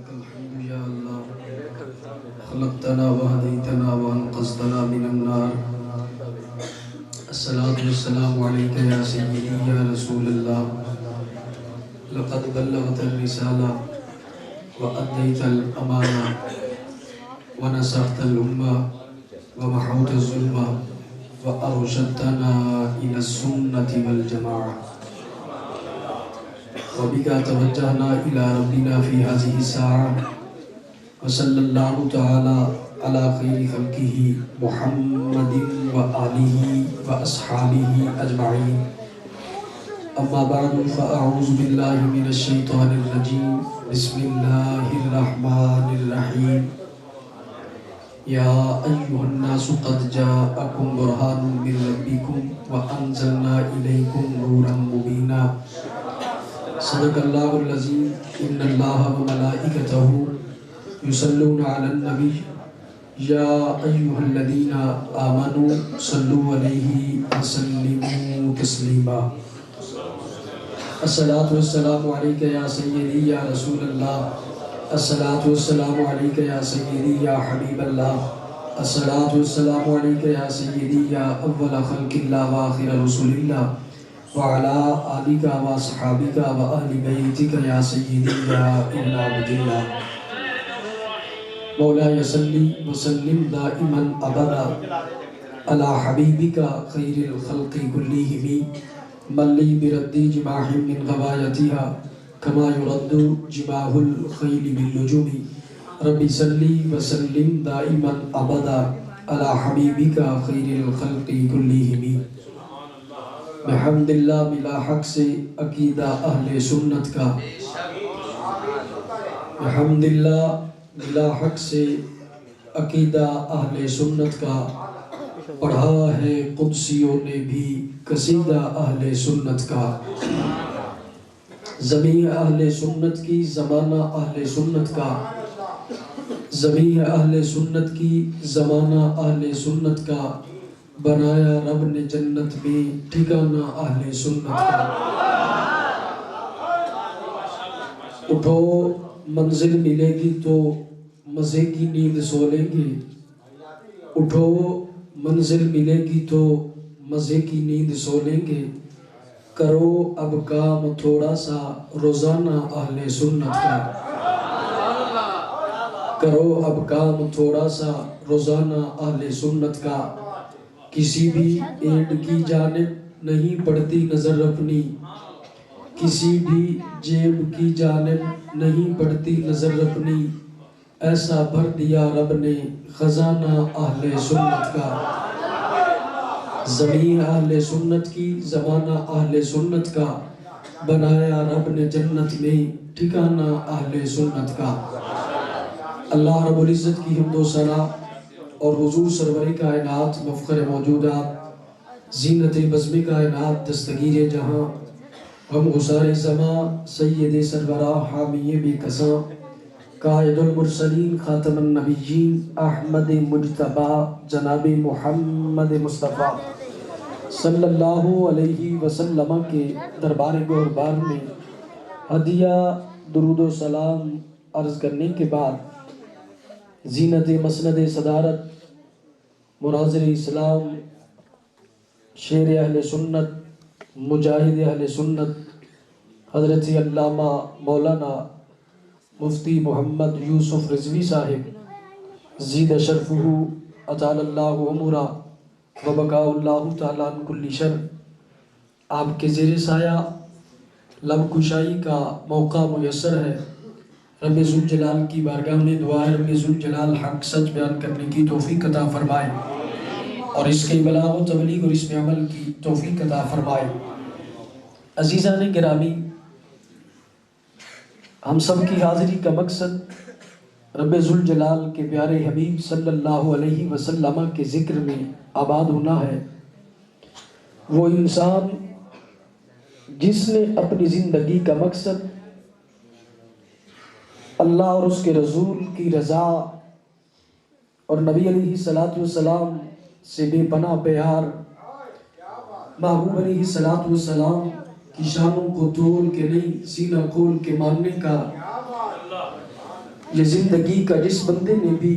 لك الحمد يا الله خلقتنا وهديتنا وأنقذتنا من النار. الصلاة والسلام عليك يا سيدي يا رسول الله. لقد بلغت الرسالة وأديت الأمانة ونصحت الأمة ومحوت الظلم وأرشدتنا إلى السنة والجماعة. وبك توجهنا إلى ربنا في هذه الساعة. وصلى الله تعالى على خير خلقه محمد وآله وأصحابه أجمعين. أما بعد فأعوذ بالله من الشيطان الرجيم. بسم الله الرحمن الرحيم. يا أيها الناس قد جاءكم برهان من ربكم وأنزلنا إليكم نورا مبينا. صدق الله العظيم. إن الله وملائكته يصلون على النبي يا أيها الذين آمنوا صلوا عليه وسلموا تسليما. الصلاة والسلام عليك يا سيدي يا رسول الله. الصلاة والسلام عليك يا سيدي يا حبيب الله. الصلاة والسلام عليك يا سيدي يا أول خلق الله وآخر رسول الله وعلى آلك وصحابك وأهل بيتك يا سيدي يا ابن عبد الله. مولاي صلی وسلم دائما ابدا على حبیبک خیر الخلق كلهم من لی برد جماح من غوایتها كما يرد جماح الخيل بالنجوم. ربی صلی وسلم دائما ابدا على حبیبک خیر الخلق كلهم. بحمد اللہ بلا حق سے عقیدہ اہل سنت کا. بحمد اللہ بلا حق سے عقیدہ اہل سنت کا. پڑھا ہے قدسیوں نے بھی قصیدہ اہل سنت کا. زمین اہل سنت کی زمانہ اہل سنت کا. زمین اہل سنت کی زمانہ اہل سنت کا. بنایا رب نے جنت میں ٹھکانہ اہل سنت کا. اٹھو منزل ملے گی تو مزے کی نیند سو لیں گے. اٹھو منزل ملے گی تو مزے کی نیند سو لیں گے. کرو اب کام تھوڑا سا روزانہ اہل سنت کا. کرو اب کام تھوڑا سا روزانہ اہل سنت کا. کسی بھی اینڈ کی جانب نہیں پڑتی نظر اپنی. کسی بھی جیب کی جانب نہیں پڑتی نظر اپنی. ایسا بھر دیا رب نے خزانہ اہل سنت کا. زمین اہل سنت کی زمانہ اہل سنت کا. بنایا رب نے جنت میں ٹھکانہ اہل سنت کا. اللہ رب العزت کی حمد و ثنا اور حضور سرور کائنات مفخر موجودات زینت بزم کائنات دستگیر جہاں غم گسار زماں سید سربراہ حامی بے کساں قائد المرسلین خاتم النبیین احمد مجتبی جناب محمد مصطفیٰ صلی اللہ علیہ وسلم کے دربار گہربار میں ہدیہ درود و سلام عرض کرنے کے بعد زینت مسند صدارت مناظر اسلام شیر اہل سنت مجاہد اہل سنت حضرت علامہ مولانا مفتی محمد یوسف رضوی صاحب زید شرفہ اطال اللہ عمرہ وبقاء اللہ تعالیٰ عن کل شر، آپ کے زیر سایہ لب کشائی کا موقع میسر ہے. رب ذوالجلال کی بارگاہ میں دعا ہے رب ذوالجلال حق سچ بیان کرنے کی توفیق عطا فرمائے اور اس کے بلاغ و تبلیغ اور اس میں عمل کی توفیق عطا فرمائے. عزیزان گرامی، ہم سب کی حاضری کا مقصد رب ذوالجلال کے پیارے حبیب صلی اللہ علیہ وسلم کے ذکر میں آباد ہونا ہے. وہ انسان جس نے اپنی زندگی کا مقصد اللہ اور اس کے رسول کی رضا اور نبی علیہ السلام سے بے پناہ پیار، محبوب علیہ السلام کی شانوں کو تول کے نہیں سینہ کھول کے ماننے کا یہ زندگی کا جس بندے نے بھی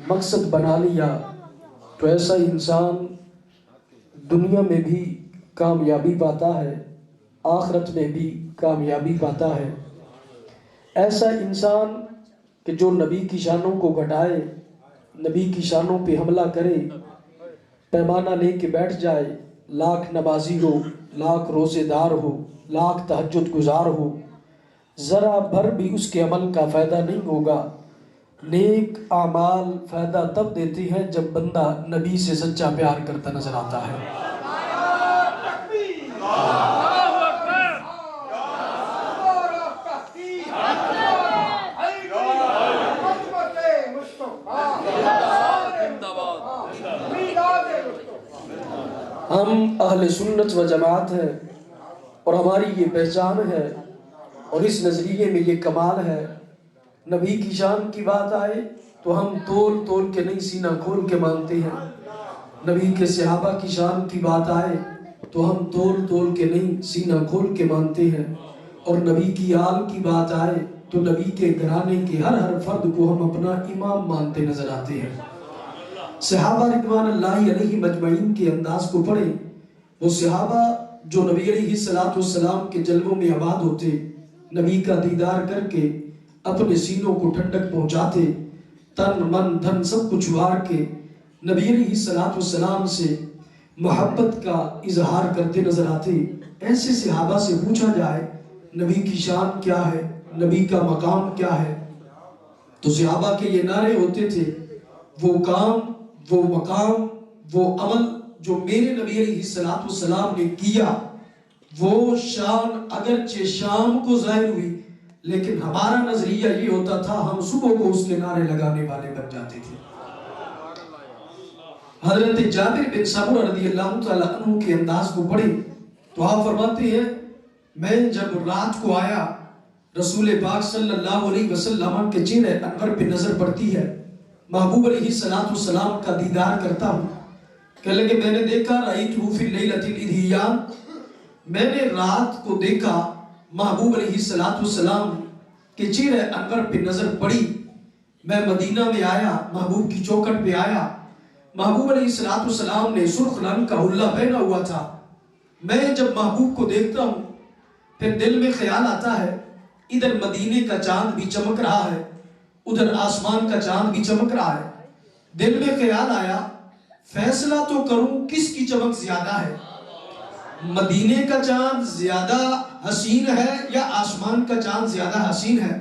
مقصد بنا لیا تو ایسا انسان دنیا میں بھی کامیابی پاتا ہے، آخرت میں بھی کامیابی پاتا ہے۔ ایسا انسان کہ جو نبی کی شانوں کو گھٹائے، نبی کی شانوں پہ حملہ کرے، پیمانہ لے کے بیٹھ جائے، لاکھ نمازی ہو، لاکھ روزے دار ہو، لاکھ تہجد گزار ہو، ذرا بھر بھی اس کے عمل کا فائدہ نہیں ہوگا۔ نیک اعمال فائدہ تب دیتی ہیں جب بندہ نبی سے سچا پیار کرتا نظر آتا ہے۔ ہم اہل سنت و جماعت ہیں اور ہماری یہ پہچان ہے اور اس نظریے میں یہ کمال ہے، نبی کی شان کی بات آئے تو ہم تول تول کے نہیں سینہ کھول کے مانتے ہیں، نبی کے صحابہ کی شان کی بات آئے تو ہم تول تول کے نہیں سینہ کھول کے مانتے ہیں، اور نبی کی آل کی بات آئے تو نبی کے گھرانے کے ہر فرد کو ہم اپنا امام مانتے نظر آتے ہیں۔ صحابہ رضوان اللہ علیہ مجمعین کے انداز کو پڑھیں، وہ صحابہ جو نبی علیہ السلام کے جلووں میں آباد ہوتے، نبی کا دیدار کر کے اپنے سینوں کو ٹھنڈک پہنچاتے، تن من دھن سب کچھ وار کے نبی علیہ السلام سے محبت کا اظہار کرتے نظر آتے۔ ایسے صحابہ سے پوچھا جائے نبی کی شان کیا ہے، نبی کا مقام کیا ہے، تو صحابہ کے یہ نعرے ہوتے تھے، وہ کام، وہ مقام، وہ عمل جو میرے نبی علیہ السلام نے کیا، وہ شان اگرچہ شام کو ظاہر ہوئی لیکن ہمارا نظریہ یہ ہوتا تھا ہم صبح کو اس کے نعرے لگانے والے بن جاتے تھے۔ حضرت جابر بن سمرہ رضی اللہ تعالیٰ عنہ کے انداز کو پڑھیں تو آپ فرماتے ہیں میں جب رات کو آیا رسول پاک صلی اللہ علیہ وسلم کے چہرے انور پہ نظر پڑتی ہے، محبوب علیہ السلام کا دیدار کرتا ہوں، کہنے لگے میں نے دیکھا رأیتہ فی اللیلۃ الاضحیٰ، میں نے رات کو دیکھا محبوب علیہ السلام کے چہرے انور پہ نظر پڑی، میں مدینہ میں آیا، محبوب کی چوکھٹ پہ آیا، محبوب علیہ السلام نے سرخ رنگ کا حلہ پہنا ہوا تھا، میں جب محبوب کو دیکھتا ہوں پھر دل میں خیال آتا ہے ادھر مدینے کا چاند بھی چمک رہا ہے، ادھر آسمان کا چاند بھی چمک رہا ہے، دل میں خیال آیا فیصلہ تو کروں کس کی چمک زیادہ ہے، مدینے کا چاند زیادہ حسین ہے یا آسمان کا چاند زیادہ حسین ہے،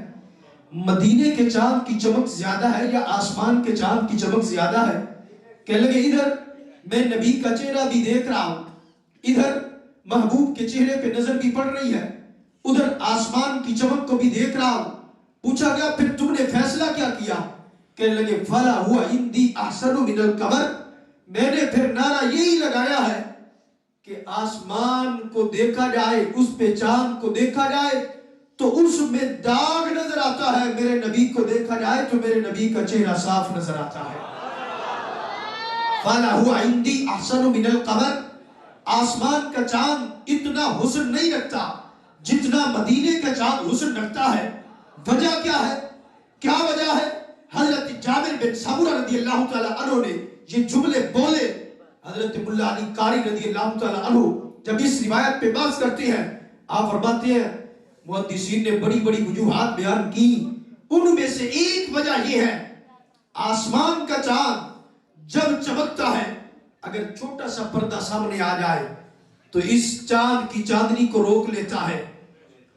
مدینے کے چاند کی چمک زیادہ ہے یا آسمان کے چاند کی چمک زیادہ ہے، کہنے لگے ادھر میں نبی کا چہرہ بھی دیکھ رہا ہوں، ادھر محبوب کے چہرے پہ نظر بھی پڑ رہی ہے، ادھر آسمان کی چمک کو بھی دیکھ رہا ہوں، پوچھا گیا پھر تم نے فیصلہ کیا کیا، کہنے لگے فلا ہوا عندی احسن من القمر، میں نے پھر نعرہ یہی لگایا ہے کہ آسمان کو دیکھا جائے، اس پہ چاند کو دیکھا جائے تو اس میں داغ نظر آتا ہے، میرے نبی کو دیکھا جائے تو میرے نبی کا چہرہ صاف نظر آتا ہے۔ فَلَا هُوَ عِنْدِي أَحْسَنُ مِنَ الْقَمَرِ، آسمان کا چاند اتنا حسن نہیں رکھتا جتنا مدینے کا چاند حسن رکھتا ہے۔ وجہ کیا ہے؟ کیا وجہ ہے؟ حضرت جابر بن سمرہ رضی اللہ تعالیٰ عنہ نے یہ جملے بولے، حضرت ملا علی قاری رضی اللہ تعالیٰ عنہ جب اس روایت پہ بحث کرتے ہیں، آپ فرماتے ہیں محدثین نے بڑی بڑی وجوہات بیان کی، ان میں سے ایک وجہ یہ ہے آسمان کا چاند جب چمکتا ہے اگر چھوٹا سا پردہ سامنے آ جائے تو اس چاند کی چاندنی کو روک لیتا ہے،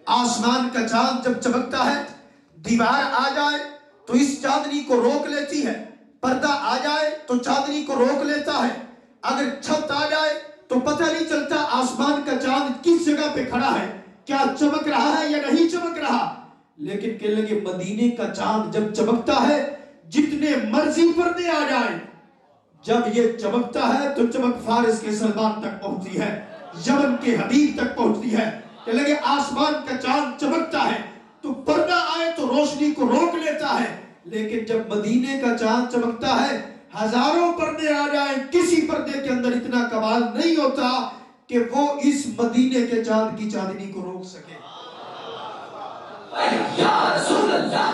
آسمان کا چاند جب چمکتا ہے دیوار آ جائے تو اس چاندنی کو روک لیتی ہے، پردہ آ جائے تو چاندنی کو روک لیتا ہے، اگر چھت آ جائے تو پتہ نہیں چلتا آسمان کا چاند کس جگہ پہ کھڑا ہے، کیا چمک رہا ہے یا نہیں چمک رہا۔ لیکن کہنے لگے مدینے کا چاند جب چمکتا ہے جتنے مرضی پردے آ جائے، جب یہ چمکتا ہے تو چمک فارس کے سلمان تک پہنچتی ہے، یمن کے حبیب تک پہنچتی ہے۔ کہنے لگے آسمان کا چاند چمکتا ہے تو پردہ آئے تو روشنی کو روک لیتا ہے، لیکن جب مدینے کا چاند چمکتا ہے ہزاروں پردے آ جائیں کسی پردے کے اندر اتنا کمال نہیں ہوتا کہ وہ اس مدینے کے چاند کی چاندنی کو روک سکے۔ یا رسول اللہ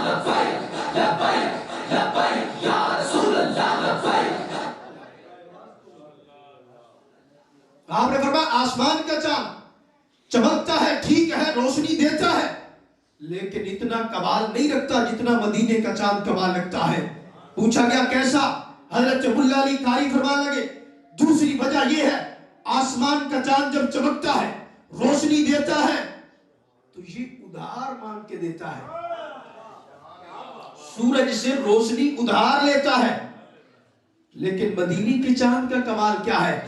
لیکن اتنا کمال نہیں رکھتا جتنا مدینے کا چاند کمال رکھتا ہے۔ پوچھا گیا کیسا؟ حضرت ملا علی قاری فرمانے لگے دوسری وجہ یہ ہے آسمان کا چاند جب چمکتا ہے روشنی دیتا ہے تو یہ ادھار مانگ کے دیتا ہے۔ سورج سے روشنی ادھار لیتا ہے، لیکن مدینے کے چاند کا کمال کیا ہے؟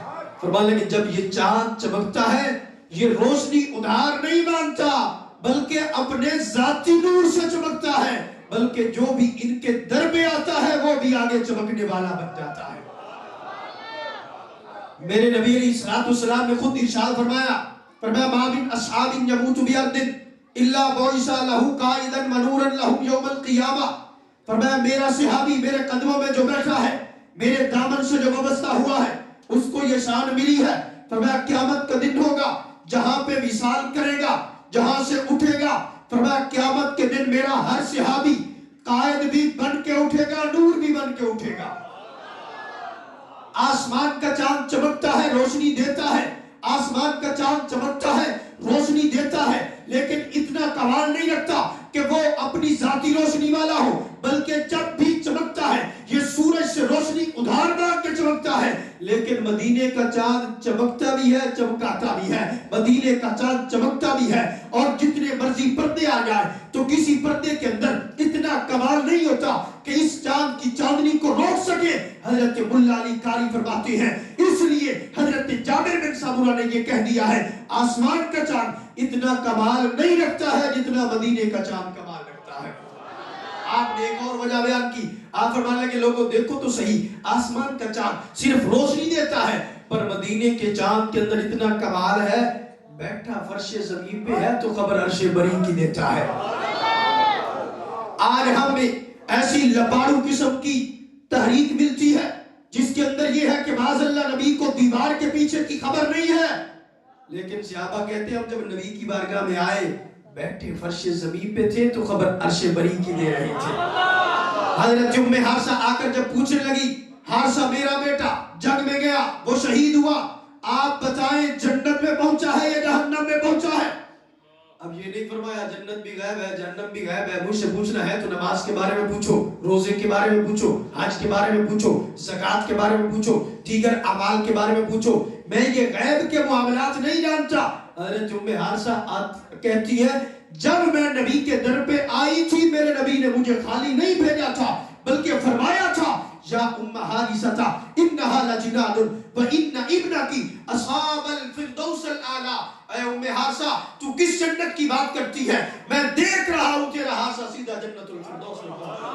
فرمانے لگے جب یہ چاند چمکتا ہے یہ روشنی ادھار نہیں مانگتا بلکہ اپنے ذاتی نور سے چمکتا ہے، بلکہ جو بھی ان کے در پہ آتا ہے وہ بھی آگے چمکنے والا بن جاتا ہے۔ میرے نبی علیہ السلام نے خود ارشاد فرمایا ما من اصحاب یموت بارض الا بعث له قائدا منورا لهم یوم القیامہ۔ فرمایا میرا صحابی میرے قدموں میں جو بیٹھا ہے، میرے دامن سے جو وابستہ ہوا ہے، اس کو یہ شان ملی ہے۔ فرمایا قیامت کا دن ہوگا جہاں پہ وصال کرے گا، جہاں سے اٹھے گا، فرمایا قیامت کے دن میرا ہر صحابی قائد بھی بن کے اٹھے گا، نور بھی بن کے اٹھے گا۔ آسمان کا چاند چمکتا ہے روشنی دیتا ہے، آسمان کا چاند چمکتا ہے روشنی دیتا ہے، لیکن اتنا کمال نہیں رکھتا کہ وہ اپنی ذاتی روشنی والا ہو، بلکہ جب بھی چمکتا ہے یہ سورج سے روشنی ادھار مانگ کے چمکتا ہے۔ لیکن مدینے کا چاند چمکتا بھی ہے چمکاتا بھی ہے، مدینے کا چاند چمکتا بھی ہے، اور جتنے مرضی پردے آ جائے تو کسی پردے کے اندر اتنا کمال نہیں ہوتا کہ اس چاند کی چاندنی کو روک سکے۔ حضرت ملا علی قاری فرماتے ہیں اس لیے حضرت جابر بن سمرہ نے یہ کہہ دیا ہے آسمان کا چاند اتنا کمال نہیں رکھتا ہے جتنا مدینے کا چاند کمال رکھتا ہے۔ آپ نے ایک اور وجہ بیان کی، آپ فرمانے لگے لوگوں دیکھو تو صحیح، آسمان کا چاند صرف روشنی دیتا ہے پر مدینے کے چاند کے اندر اتنا کمال ہے، بیٹھا فرش زمین پہ ہے تو خبر عرش بری کی دیتا ہے۔ آج ہمیں ایسی لپاڑو قسم کی تحریک ملتی ہے جس کے اندر یہ ہے کہ معاذ اللہ نبی کو دیوار کے پیچھے کی خبر نہیں ہے، لیکن صحابہ کہتے ہیں ہم جب نبی کی بارگاہ میں آئے بیٹھے فرش زمین پہ تھے تو خبر عرش بری کی دے رہے تھے۔ حضرت ام حارثہ آ کر جب پوچھنے لگی حارثہ میرا بیٹا جنگ میں گیا وہ شہید ہوا، آپ بتائیں جنت میں پہنچا ہے یا جہنم میں پہنچا ہے؟ اب یہ نہیں فرمایا جنت بھی غائب ہے جہنم بھی غائب ہے، مجھ سے پوچھنا ہے تو نماز کے بارے میں پوچھو، روزے کے بارے میں پوچھو، حج کے بارے میں پوچھو، زکوٰۃ کے بارے میں پوچھو، دیگر اعمال کے بارے میں پوچھو، میں یہ غیب کے معاملات نہیں جانتا۔ حضرت ام حارثہ کہتی ہے جب میں نبی کے در پہ آئی تھی میرے نبی نے مجھے خالی نہیں بھیجا تھا بلکہ فرمایا تھا یا ام حارثہ انہا لجناد وان ابنکی اصحاب الفردوس الاعلی۔ اے ام حارثہ تو کس جنت کی بات کرتی ہے؟ میں دیکھ رہا ہوں تیرا حارثہ سیدھا جنت الفردوس میں پہنچا۔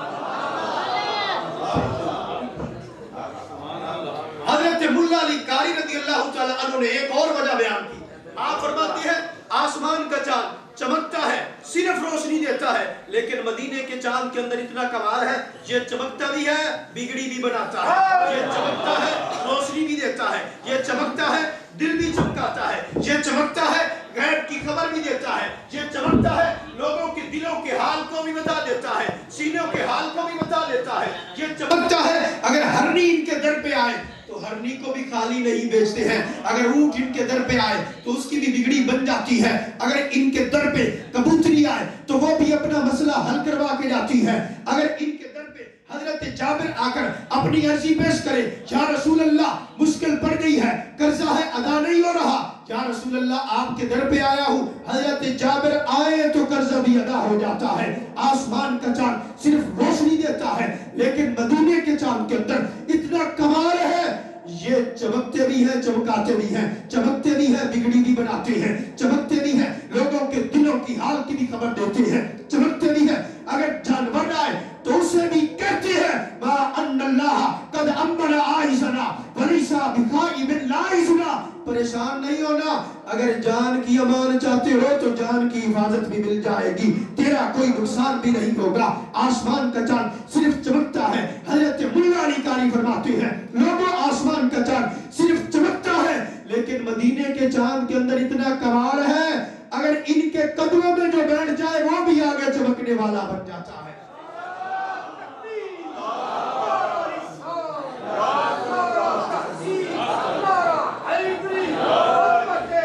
حضرت ملا علی قاری رضی اللہ تعالی عنہ نے ایک اور وجہ بیان کی، آپ فرماتے ہیں آسمان کا چاند چمکتا ہے صرف روشنی دیتا ہے، لیکن مدینے کے چاند کے اندر اتنا کمال ہے یہ چمکتا بھی ہے بگڑی بھی بناتا ہے، یہ چمکتا ہے روشنی بھی دیتا ہے، یہ چمکتا ہے دل بھی چمکاتا ہے، یہ چمکتا ہے غیب کی خبر بھی دیتا ہے، یہ چمکتا ہے لوگوں کے دلوں کے حال کو بھی بتا دیتا ہے، سینوں کے حال کو بھی بتا دیتا ہے، یہ چمکتا ہے اگر ہرنی ان کے در پہ آئے تو ہرنی کو بھی خالی نہیں بیچتے ہیں، اگر اونٹ ان کے در پہ آئے تو اس کی بھی بگڑی بن جاتی ہے، اگر ان کے در پہ کبوتری آئے تو وہ بھی اپنا مسئلہ حل کروا کے جاتی ہے، اگر ان کے در پہ حضرت جابر آ کر اپنی عرضی پیش کرے یا رسول اللہ مشکل پڑ گئی ہے قرضہ ہے ادا نہیں ہو رہا، یا رسول اللہ آپ کے در پہ آیا ہوں، حضرت جابر آئے تو قرضہ بھی ادا ہو جاتا ہے۔ آسمان کا چاند صرف روشنی دیتا ہے لیکن مدینے کے چاند کے اندر اتنا کمال ہے یہ چمکتے بھی ہیں چمکاتے بھی ہیں، چمکتے بھی ہیں بگڑی بھی بناتے ہیں، چمکتے بھی ہیں لوگوں کے دلوں کی حال کی بھی خبر دیتے ہیں، چمکتے بھی ہیں اگر جانور آئے تو اسے بھی کہتے ہیں ما ان اللہ قد امن آئزنا ولیسا بخائب لائزنا۔ پریشان نہیں ہونا، اگر جان کی امان چاہتے ہو تو جان کی حفاظت بھی مل جائے گی، تیرا کوئی نقصان بھی نہیں ہوگا۔ آسمان کا چاند صرف چمکتا ہے، حضرت ملا علی قاری فرماتے ہیں لوگوں آسمان کا چاند صرف چمکتا ہے لیکن مدینے کے چاند کے اندر اتنا کمال ہے اگر ان کے قدموں میں جو بیٹھ جائے وہ بھی آگے چمکنے والا بن جاتا ہے۔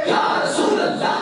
یا رسول اللہ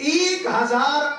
1000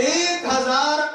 1000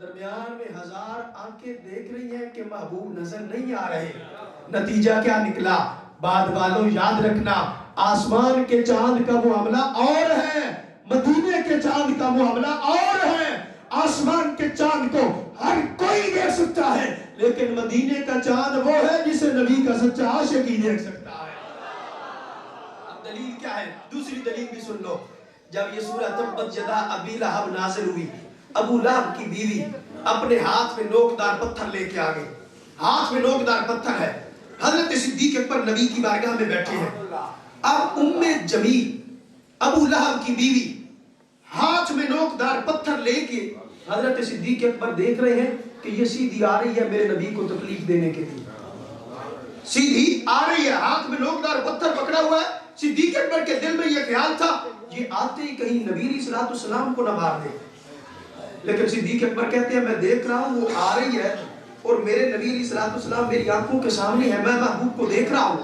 درمیان میں ہزار آنکھیں دیکھ رہی ہیں کہ محبوب نظر نہیں آ رہے. نتیجہ کیا نکلا؟ بعد والوں یاد رکھنا، آسمان کے چاند کا معاملہ اور ہے، مدینے کے چاند کا معاملہ اور ہے. آسمان کے چاند کو ہر کوئی دیکھ سکتا ہے، لیکن مدینے کا چاند وہ ہے جسے نبی کا سچا عاشق ہی دیکھ سکتا ہے. اب دلیل کیا ہے؟ دوسری دلیل بھی سن لو. جب یہ سورہ تبت یدا ابی لہب نازل ہوئی، ابو لہب کی بیوی اپنے ہاتھ میں نوکدار پتھر لے کے آگئی. ہاتھ میں نوکدار پتھر ہے. حضرت صدیق اکبر نبی کی بارگاہ میں بیٹھے ہیں. اب ام جمیل ابو لہب کی بیوی ہاتھ میں نوکدار پتھر لے کے حضرت صدیق اکبر دیکھ رہے ہیں کہ یہ سیدھی آ رہی ہے میرے نبی کو تکلیف دینے کے لیے. سیدھی آ رہی ہے، ہاتھ میں نوکدار پتھر پکڑا ہوا ہے. صدیق اکبر کے دل میں یہ خیال تھا یہ آتے ہی کہیں نبی علیہ الصلوۃ والسلام کو نہ مار دے. لیکن صدیق اکبر کہتے ہیں میں دیکھ رہا ہوں وہ آ رہی ہے اور میرے نبی علیہ الصلوۃ والسلام میری آنکھوں کے سامنے ہے، میں محبوب کو دیکھ رہا ہوں.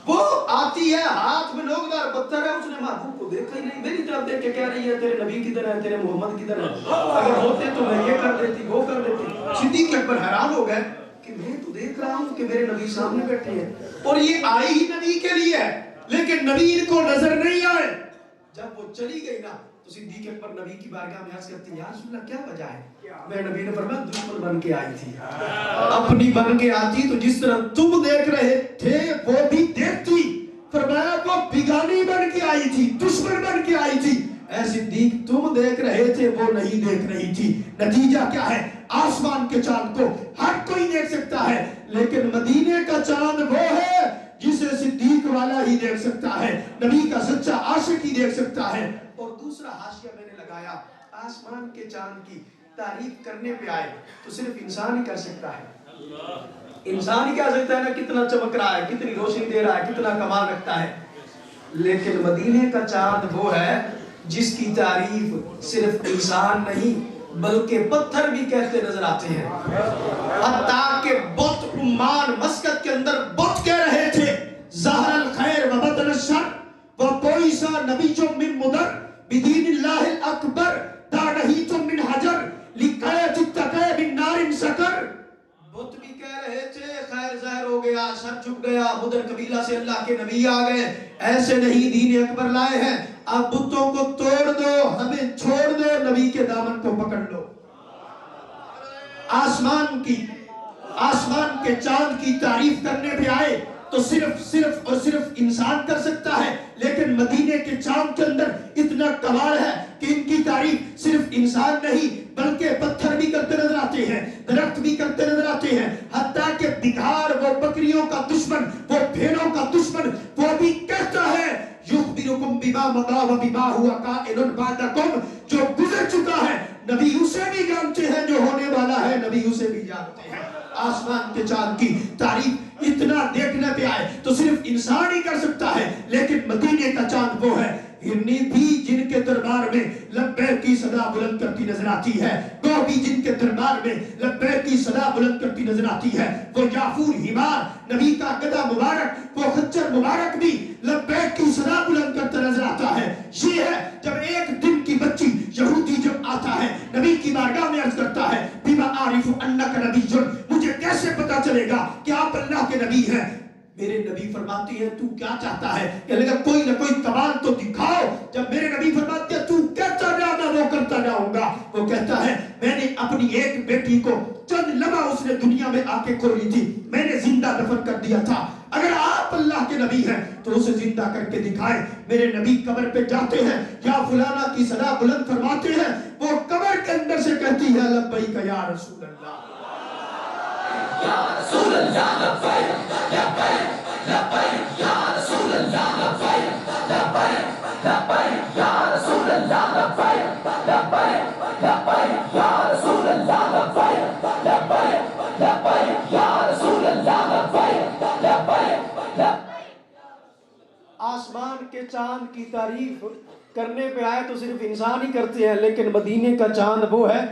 وہ آتی ہے، ہاتھ میں نوکدار پتھر ہے، اس نے محبوب کو دیکھا ہی نہیں. میری طرف دیکھ کے کہہ رہی ہے تیرے نبی کدھر ہے، تیرے محمد کدھر ہے، اگر ہوتے تو میں یہ کر دیتی وہ کر دیتی. صدیق اکبر حیران ہو گئے کہ میں تو دیکھ رہا ہوں کہ میرے نبی سامنے بیٹھے ہیں اور یہ آئی ہی نبی کے لیے ہے، لیکن نبی ان کو نظر نہیں آئے. جب وہ چلی گئی نا تو صدیق اکبر نبی کی بارگاہ میں عرض کرتے ہیں یا رسول اللہ کیا وجہ ہے؟ میرے نبی نے فرمایا دشمن بن کے آئی تھی، اپنی بن کے آتی تو جس طرح تم دیکھ رہے تھے وہ بھی دیکھتی. فرمایا وہ بیگانی بن کے آئی تھی، دشمن بن کے آئی تھی. اے صدیق تم دیکھ رہے تھے وہ نہیں دیکھ رہی تھی. نتیجہ کیا ہے؟ آسمان کے چاند کو ہر کوئی دیکھ سکتا ہے، لیکن مدینے کا چاند وہ ہے جسے صدیق والا ہی دیکھ سکتا ہے، نبی کا سچا عاشق ہی دیکھ سکتا ہے. اور دوسرا حاشیہ میں نے لگایا، آسمان کے چاند کی تعریف کرنے پہ آئے تو صرف انسان ہی کر سکتا ہے. انسان ہی کہہ سکتا ہے نا کتنا چمک رہا ہے، کتنی روشنی دے رہا ہے، کتنا کمال رکھتا ہے. لیکن مدینے کا چاند وہ ہے جس کی تعریف صرف انسان نہیں بلکہ پتھر بھی کہتے نظر آتے ہیں. حتیٰ کہ بت عمان مسکت کے اندر بت کہہ رہے تھے ظہر الخیر و بطن الشر و بعث نبی من مدر بدین اللہ الاکبر دانہیت من حجر لکیت التقی من نار سکر. بت بھی کہہ رہے تھے خیر ظاہر ہو گیا، سر چھپ گیا، مدر قبیلہ سے اللہ کے نبی آ گئے، ایسے نہیں دین اکبر لائے ہیں. اب بتوں کو توڑ دو، ہمیں چھوڑ دو، نبی کے دامن کو پکڑ لو. آسمان کے چاند کی تعریف کرنے پہ آئے تو صرف انسان کر سکتا ہے، لیکن مدینے کے چاند کے اندر اتنا کمال ہے کہ ان کی تعریف صرف انسان نہیں بلکہ پتھر بھی کرتے نظر آتے ہیں، درخت بھی کرتے نظر آتے ہیں. حتیٰ کہ بگھار وہ بکریوں کا دشمن، وہ بھیڑوں کا دشمن، وہ بھی کہتا ہے یخبرکم بما مضی و بما ہوا کائن بعدکم، جو گزر چکا ہے نبی اسے بھی جانتے ہیں، جو ہونے والا ہے نبی اسے بھی جانتے ہیں. آسمان کے چاند کی تعریف اتنا دیکھنے پہ آئے تو صرف انسان ہی کر سکتا ہے، لیکن مدینے کا چاند وہ ہے ہرنی بھی جن کے دربار میں لبیک کی صدا بلند کرتی نظر آتی ہے، گو بھی جن کے دربار میں لبیک کی صدا بلند کرتی نظر آتی ہے. وہ یافور حمار نبی کا گدا مبارک، وہ خچر مبارک بھی لبیک کی صدا بلند کرتا نظر آتا ہے. یہ ہے جب ایک دن کی بچی یہودی جب آتا ہے نبی کی بارگاہ میں عرض کرتا ہے بما عارف انک نبی، مجھے کیسے پتا چلے گا کہ آپ اللہ کے نبی ہیں؟ میرے نبی فرماتی ہے تو کیا چاہتا ہے کہ لگا کوئی نہ کوئی کمال تو دکھاؤ. جب میرے نبی فرماتی ہے تو کہتا جا میں وہ کرتا جاؤں گا. وہ کہتا ہے میں نے اپنی ایک بیٹی کو چند لمحہ اس نے دنیا میں آ کے کھو لی تھی، میں نے زندہ دفن کر دیا تھا. اگر آپ اللہ کے نبی ہیں تو اسے زندہ کر کے دکھائے. میرے نبی قبر پہ جاتے ہیں یا فلانا کی صدا بلند فرماتے ہیں، وہ قبر کے اندر سے کہتی ہے لبیک یا رسول اللہ، یا رسول اللہ، لبیک لبیک لبیک یا رسول اللہ، لبیک لبیک لبیک یا رسول اللہ، لبیک لبیک لبیک یا رسول اللہ، لبیک لبیک لبیک یا رسول اللہ، لبیک لبیک لبیک. آسمان کے چاند کی تعریف کرنے پہ آئے تو صرف انسان ہی کرتے ہیں، لیکن مدینے کا چاند وہ ہے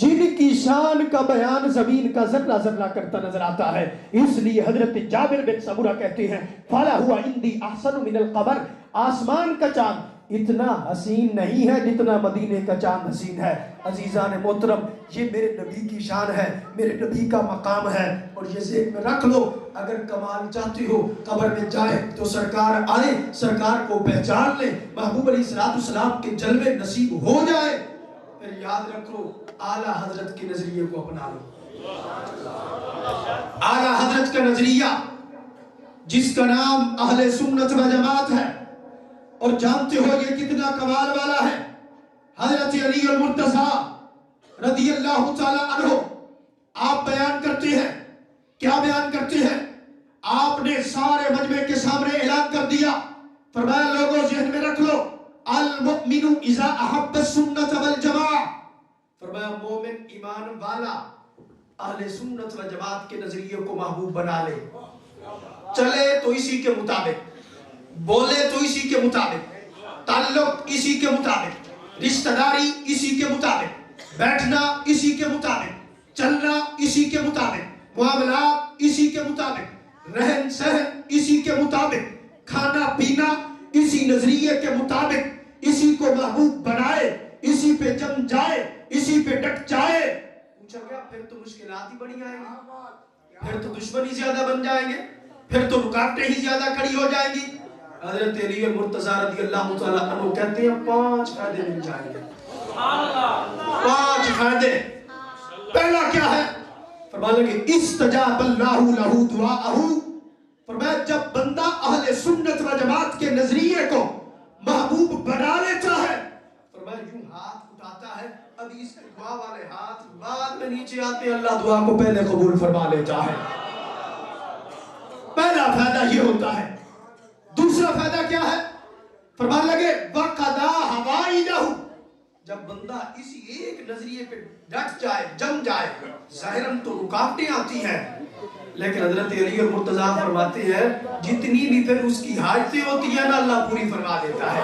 جن کی شان کا بیان زمین کا ذرہ ذرہ کرتا نظر آتا ہے. اس لیے حضرت جابر بن سمرہ کہتے ہیں فَلَا هُوَ عِنْدِي أَحْسَنُ مِنَ الْقَمَرِ، آسمان کا چاند اتنا حسین نہیں ہے جتنا مدینے کا چاند حسین ہے۔ عزیزان محترم، یہ میرے نبی کی شان ہے، میرے نبی کا مقام ہے، اور یہ ذہن میں رکھ لو، اگر کمال چاہتے ہو قبر میں جائے تو سرکار آئے، سرکار کو پہچان لے، محبوب علیہ السلام کے جلوے نصیب ہو جائے، پھر یاد رکھو اعلیٰ حضرت کے نظریے کو اپنا لو۔ اعلیٰ حضرت کا نظریہ جس کا نام اہل سنت و جماعت ہے، اور جانتے ہو یہ کتنا کمال والا ہے۔ حضرت علی المرتضیٰ رضی اللہ تعالی عنہ آپ بیان کرتے ہیں، کیا بیان کرتے ہیں؟ آپ نے سارے مجمع کے سامنے اعلان کر دیا، فرمایا لوگوں ذہن میں رکھ لو، المؤمن اذا احب السنت والجماع، فرمایا مومن ایمان والا اہل سنت و جماعت کے نظریے کو محبوب بنا لے، چلے تو اسی کے مطابق، بولے تو اسی کے مطابق، تعلق اسی کے مطابق، رشتہ داری اسی کے مطابق، بیٹھنا اسی کے مطابق، چلنا اسی کے مطابق، معاملات اسی کے مطابق، رہن سہن اسی کے مطابق، کھانا پینا اسی نظریے کے مطابق، اسی کو محبوب بنائے، اسی پہ جم جائے، اسی پہ ڈٹ جائے، پوچھا گیا پھر تو مشکلات ہی بڑی آئیں گی، پھر تو دشمنی زیادہ بن جائیں گے، پھر تو رکاوٹیں ہی زیادہ کھڑی ہو جائیں گی۔ حضرت علی المرتضیٰ رضی اللہ تعالیٰ عنہ کہتے ہیں 5 فائدے مل جائیں گے، 5 فائدے۔ پہلا کیا ہے؟ فرمانے لگے استجاب اللہ لہ دعاءہ، فرمایا جب بندہ اہل سنت و جماعت کے نظریے کو محبوب بنا لیتا ہے، فرمایا یوں ہاتھ اٹھاتا ہے، ابھی اس کے دعا والے ہاتھ بعد میں نیچے آتے ہیں، اللہ دعا کو پہلے قبول فرما لیتا ہے۔ پہلا فائدہ یہ ہوتا ہے۔ دوسرا فائدہ کیا ہے؟ فرمانے لگے وَقَضَا حَوَائِجَهُ، جب بندہ اسی ایک نظریے پہ ڈٹ جائے، جم جائے، ظاہراً تو رکاوٹیں آتی ہیں، لیکن حضرت علی المرتضیٰ فرماتے ہیں جتنی بھی پھر اس کی حاجتیں ہوتی ہیں نا اللہ پوری فرما دیتا ہے۔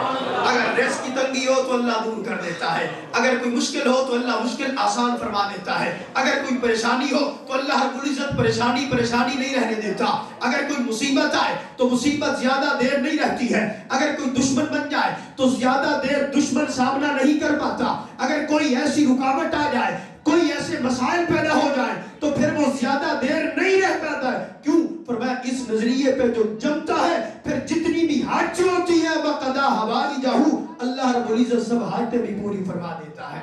اگر رزق کی تنگی ہو تو اللہ دور کر دیتا ہے، اگر کوئی مشکل ہو تو اللہ مشکل آسان فرما دیتا ہے، اگر کوئی پریشانی ہو تو اللہ رب العزت پریشانی نہیں رہنے دیتا، اگر کوئی مصیبت آئے تو مصیبت زیادہ دیر نہیں رہتی ہے، اگر کوئی دشمن بن جائے تو زیادہ دیر دشمن سامنا نہیں کر پاتا، اگر کوئی ایسی رکاوٹ آ جائے، کوئی ایسے مسائل پیدا ہو جائے تو پھر وہ زیادہ دیر نہیں رہ پاتا ہے۔ کیوں؟ فرمایا اس نظریے پہ جو جمتا ہے پھر جتنی بھی حاجتیں ہوتی ہیں وَقَضَا حَوَائِجَهُ، اللہ رب العزت سب حاجتیں بھی پوری فرما دیتا ہے۔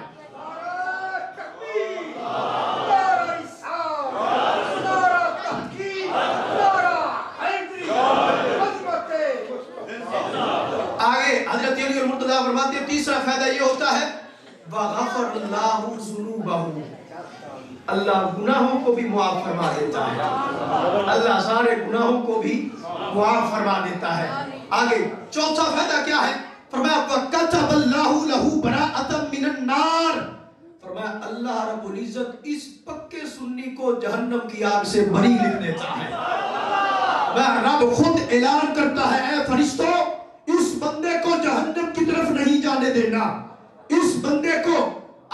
آگے حضرت علی المرتضیٰ فرماتے ہیں تیسرا فائدہ یہ ہوتا ہے وَغَفَرَ اللَّهُ ذُنُوبَهُ، اللہ گناہوں کو بھی معاف فرما دیتا ہے، اللہ سارے گناہوں کو بھی معاف فرما دیتا ہے۔ آگے چوتھا فائدہ کیا ہے؟ فرمایا وَكَتَبَ اللَّهُ لَهُ بَرَاءَةً مِنَ النَّارِ، فرمایا اللہ رب العزت اس پکے سنی کو جہنم کی آگ سے بری لکھ دیتا ہے۔ رب خود اعلان کرتا ہے اے فرشتوں اس بندے کو جہنم کی طرف نہیں جانے دینا، اس بندے کو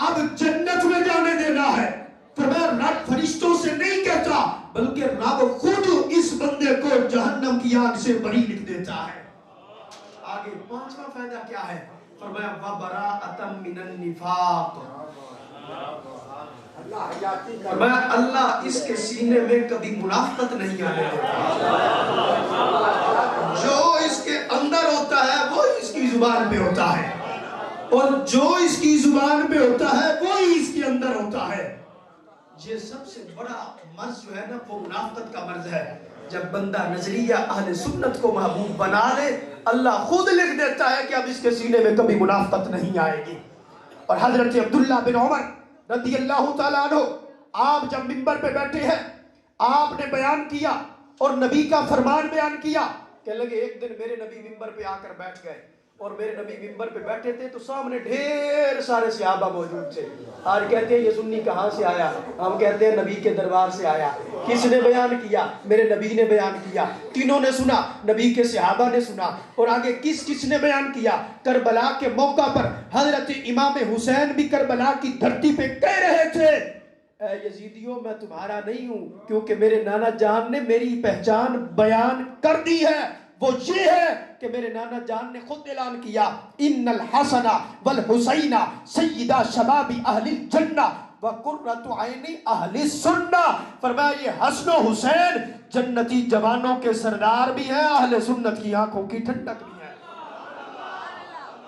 اب جنت میں جانے دینا ہے۔ فرمایا رب فرشتوں سے نہیں کہتا بلکہ رب خود اس بندے کو جہنم کی آگ سے بری لکھ دیتا ہے۔ آگے پانچواں فائدہ کیا ہے؟ فرمایا وَبَرَاءَةً مِنَ النِّفَاقِ، فرمایا اللہ اس کے سینے میں کبھی منافقت نہیں آنے دیتا، جو اس کے اندر ہوتا ہے وہ اس کی زبان پہ ہوتا ہے، اور جو اس کی زبان پہ ہوتا ہے وہی اس کے اندر ہوتا ہے۔ یہ سب سے بڑا مرض جو ہے نا وہ منافقت کا مرض ہے۔ جب بندہ نظریہ اہل سنت کو محبوب بنا لے اللہ خود لکھ دیتا ہے کہ اب اس کے سینے میں کبھی منافقت نہیں آئے گی۔ اور حضرت عبداللہ بن عمر رضی اللہ تعالیٰ عنہ آپ جب منبر پہ بیٹھے ہیں آپ نے بیان کیا اور نبی کا فرمان بیان کیا، کہنے لگے ایک دن میرے نبی منبر پہ آ کر بیٹھ گئے، اور میرے نبی منبر پہ بیٹھے تھے تو سامنے ڈھیر سارے صحابہ موجود تھے۔ آج کہتے ہیں یہ سنی کہاں سے آیا؟ ہم کہتے ہیں نبی کے دربار سے آیا۔ کس نے بیان کیا؟ میرے نبی نے بیان کیا۔ تینوں نے سنا، نبی کے صحابہ نے سنا، اور آگے کس نے بیان کیا؟ کربلا کے موقع پر حضرت امام حسین بھی کربلا کی دھرتی پہ کہہ رہے تھے اے یزیدیوں میں تمہارا نہیں ہوں، کیونکہ میرے نانا جان نے میری پہچان بیان کر دی ہے، وہ یہ ہے کہ میرے نانا جان نے خود اعلان کیا ان الحسن والحسین سیدہ شباب اہل الجنہ وقرۃ عین اہل السنہ. فرمایا یہ حسن و حسین جنتی جوانوں کے سردار بھی ہیں، اہل سنت کی آنکھوں کی ٹھنڈک بھی ہیں.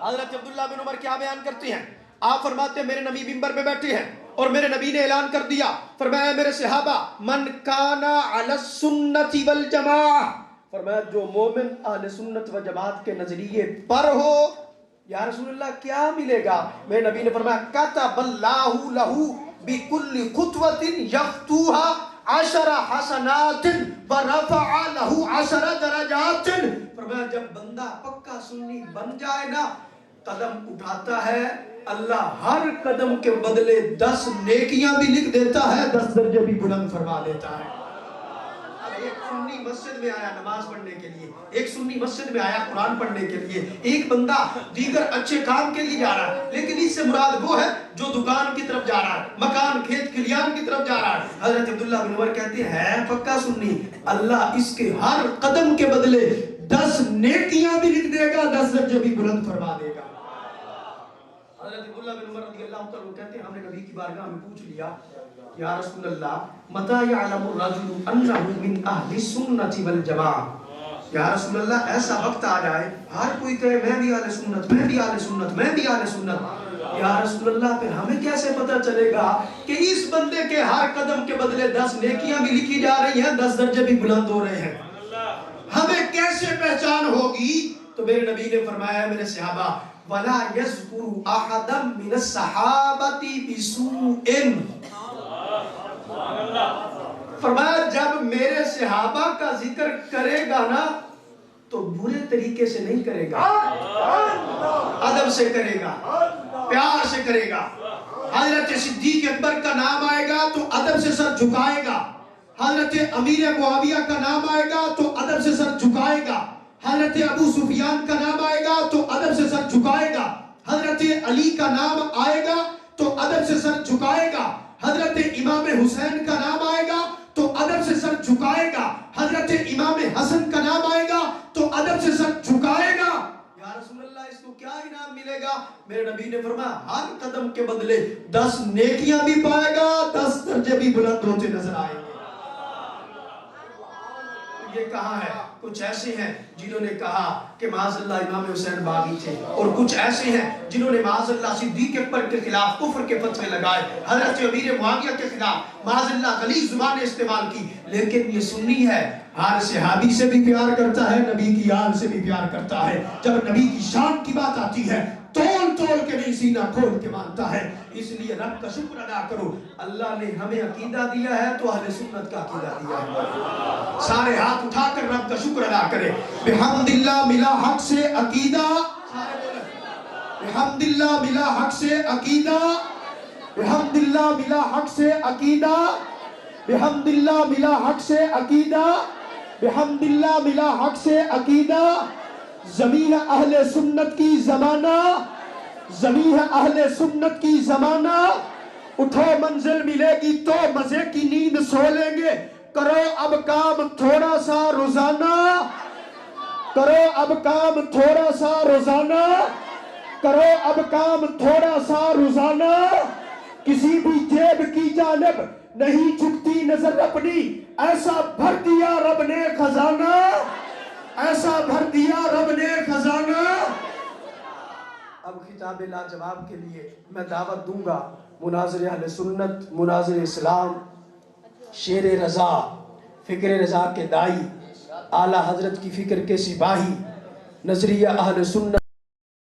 حضرت عبداللہ بن عمر کیا بیان کرتے ہیں؟ آپ فرماتے ہیں میرے نبی منبر پہ بیٹھے ہیں اور میرے نبی نے اعلان کر دیا، فرمایا میرے صحابہ من کانا علی السنت والجماعہ، فرمایا جو مومن اہل سنت و جماعت کے نظریے پر ہو. یا رسول اللہ کیا ملے گا؟ میرے نبی نے فرمایا کتب اللہ لہ بکل خطوۃ یخطوها 10 حسنات ورفع لہ 10 درجات. فرمایا جب بندہ پکا سنی بن جائے نا، قدم اٹھاتا ہے، اللہ ہر قدم کے بدلے 10 نیکیاں بھی لکھ دیتا ہے، 10 درجے بھی بلند فرما دیتا ہے. ایک سنی مسجد میں آیا نماز پڑھنے کے لیے، ایک سنی مسجد میں آیا قرآن پڑھنے کے لیے، ایک بندہ دیگر اچھے کام کے لیے جا رہا ہے، لیکن اس سے مراد وہ ہے جو دکان کی طرف جا رہا ہے، مکان کھیت کھلیان کی طرف جا رہا ہے. حضرت عبداللہ بن عمر کہتے ہیں پکا سنی، اللہ اس کے ہر قدم کے بدلے 10 نیکیاں بھی لکھ دے گا، 10 درجے بھی بلند فرما دے گا. حضرت عبداللہ بن عمر رضی اللہ تعالیٰ کہتے ہیں ہم نے نبی کی بارگاہ میں پوچھ لیا یا رسول اللہ متى يعلم الرجل انه من اهل السنت والجماعہ. یا رسول اللہ ایسا وقت آ جائے ہر کوئی کہے میں بھی اہل سنت، میں بھی اہل سنت، میں بھی اہل سنت. یا رسول اللہ پھر ہمیں کیسے پتہ چلے گا کہ اس بندے کے ہر قدم کے بدلے 10 نیکیاں بھی لکھی جا رہی ہیں، 10 درجے بھی بلند ہو رہے ہیں؟ ہمیں کیسے پہچان ہوگی؟ تو میرے نبی نے فرمایا میرے صحابہ وَلَا يَذْكُرُ أَحَدًا مِنَ الصَّحَابَةِ بِسُوءٍ. فرمایا جب میرے صحابہ کا ذکر کرے گا نا تو برے طریقے سے نہیں کرے گا، ادب سے کرے گا، پیار سے کرے گا. حضرت صدیق اکبر کا نام آئے گا تو ادب سے سر جھکائے گا، حضرت امیر معاویہ کا نام آئے گا تو ادب سے سر جھکائے گا، حضرت ابو سفیان کا نام آئے گا تو ادب سے سر جھکائے گا، حضرت علی کا نام آئے گا تو ادب سے سر جھکائے گا، حضرت امام حسین کا نام آئے گا تو ادب سے سر جھکائے گا، حضرت امام حسن کا نام آئے گا تو ادب سے سر جھکائے گا. یا رسول اللہ اس کو کیا انعام ملے گا؟ میرے نبی نے فرمایا ہر قدم کے بدلے 10 نیکیاں بھی پائے گا، 10 درجے بھی بلند ہوتے نظر آئیں گے. یہ کہاں ہے؟ کچھ ایسے ہیں جنہوں نے کہا کہ معاذ اللہ امام حسین باغی تھے، اور کچھ ایسے ہیں جنہوں نے معاذ اللہ صدیق اکبر کے خلاف کفر کے فتوے لگائے، حضرت امیر معاویہ کے خلاف معاذ اللہ غلیظ زبانیں استعمال کی. لیکن یہ سنی ہے، ہر صحابی سے بھی پیار کرتا ہے، نبی کی آل سے بھی پیار کرتا ہے. جب نبی کی شان کی بات آتی ہے تول تول کے نہیں سینہ کھول کے مانتا ہے. اس لیے رب کا شکر ادا کرو، اللہ نے ہمیں عقیدہ دیا ہے تو اہل سنت کا عقیدہ دیا ہے. سارے ہاتھ اٹھا کر رب کا شکر ادا کرے. بحمد اللہ ملا حق سے عقیدہ، بحمد اللہ ملا حق سے عقیدہ، بحمد اللہ ملا حق سے عقیدہ، بحمد اللہ ملا حق سے عقیدہ، بحمد اللہ ملا حق سے عقیدہ. زمین اہل سنت کی زمانہ، زمین اہل سنت کی زمانہ. اٹھو منزل ملے گی تو مزے کی نیند سو لیں گے. کرو اب کام تھوڑا سا روزانہ، کرو اب کام تھوڑا سا روزانہ، کرو اب کام تھوڑا سا روزانہ. کسی بھی جیب کی جانب نہیں جھکتی نظر اپنی، ایسا بھر دیا رب نے خزانہ، ایسا بھر دیا رب نے خزانہ. اب خطاب لاجواب کے لیے میں دعوت دوں گا مناظر اہل سنت، مناظر اسلام، شیر رضا، فکر رضا کے دائی، اعلیٰ حضرت کی فکر کے سپاہی، نظریہ اہل سنت